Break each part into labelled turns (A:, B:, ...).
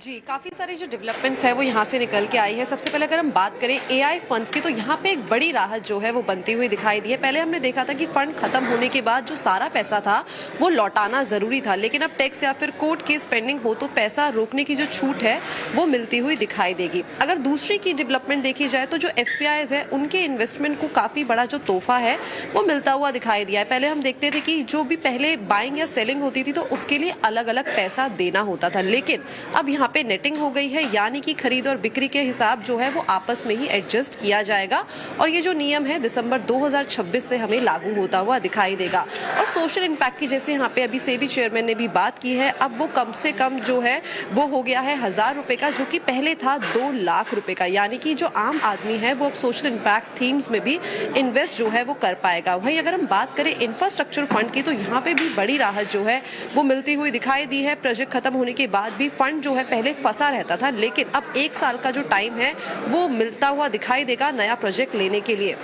A: जी, काफ़ी सारी जो डेवलपमेंट्स है वो यहाँ से निकल के आई है। सबसे पहले अगर हम बात करें एआई फंड्स की, तो यहाँ पे एक बड़ी राहत जो है वो बनती हुई दिखाई दी है। पहले हमने देखा था कि फंड खत्म होने के बाद जो सारा पैसा था वो लौटाना ज़रूरी था, लेकिन अब टैक्स या फिर कोर्ट केस पेंडिंग हो तो पैसा रोकने की जो छूट है वो मिलती हुई दिखाई देगी। अगर दूसरी की डेवलपमेंट देखी जाए तो जो एफपीआईज है उनके इन्वेस्टमेंट को काफ़ी बड़ा जो तोहफा है वो मिलता हुआ दिखाई दिया है। पहले हम देखते थे कि जो भी पहले बाइंग या सेलिंग होती थी तो उसके लिए अलग अलग पैसा देना होता था, लेकिन अब यहाँ पे नेटिंग हो गई है, यानी कि खरीद और बिक्री के हिसाब जो है वो आपस में ही एडजस्ट किया जाएगा और ये जो नियम है दिसंबर 2026 से हमें लागू होता हुआ दिखाई देगा। और सोशल इम्पैक्ट की जैसे यहाँ पे अभी सेबी चेयरमैन ने भी बात की है, अब वो कम से कम जो है वो हो गया है 1000 रुपए का, जो कि पहले था 2 लाख रुपए का, यानी कि जो आम आदमी है वो अब सोशल इम्पैक्ट थीम्स में भी इन्वेस्ट जो है वो कर पाएगा। वहीं अगर हम बात करें इंफ्रास्ट्रक्चर फंड की, तो यहाँ पे भी बड़ी राहत जो है वो मिलती हुई दिखाई दी है। प्रोजेक्ट खत्म होने के बाद भी फंड जो है पहले फंसा रहता था, लेकिन अब 1 साल का जो टाइम है वो मिलता हुआ दिखाई देगा नया प्रोजेक्ट लेने के लिए।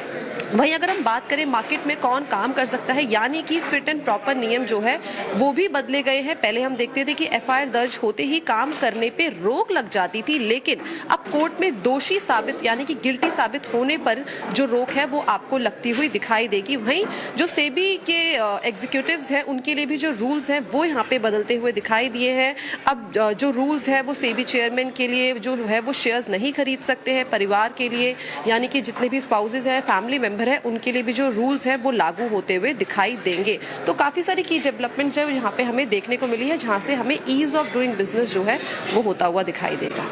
A: वहीं अगर हम बात करें मार्केट में कौन काम कर सकता है, यानी कि फिट एंड प्रॉपर नियम जो है वो भी बदले गए हैं। पहले हम देखते थे कि एफआईआर दर्ज होते ही काम करने पे रोक लग जाती थी, लेकिन अब कोर्ट में दोषी साबित यानी कि गिल्टी साबित होने पर जो रोक है वो आपको लगती हुई दिखाई देगी। वहीं जो सेबी के एग्जीक्यूटिव्स हैं उनके लिए भी जो रूल्स हैं वो यहाँ पे बदलते हुए दिखाई दिए हैं। अब जो रूल्स है वो सेबी चेयरमैन के लिए जो है वो शेयर्स नहीं खरीद सकते हैं, परिवार के लिए यानी कि जितने भी स्पाउसेज हैं, फैमिली मेंबर है, उनके लिए भी जो रूल्स हैं वो लागू होते हुए दिखाई देंगे। तो काफ़ी सारी की डेवलपमेंट जो यहाँ पे हमें देखने को मिली है, जहाँ से हमें ईज ऑफ डूइंग बिजनेस जो है वो होता हुआ दिखाई देगा।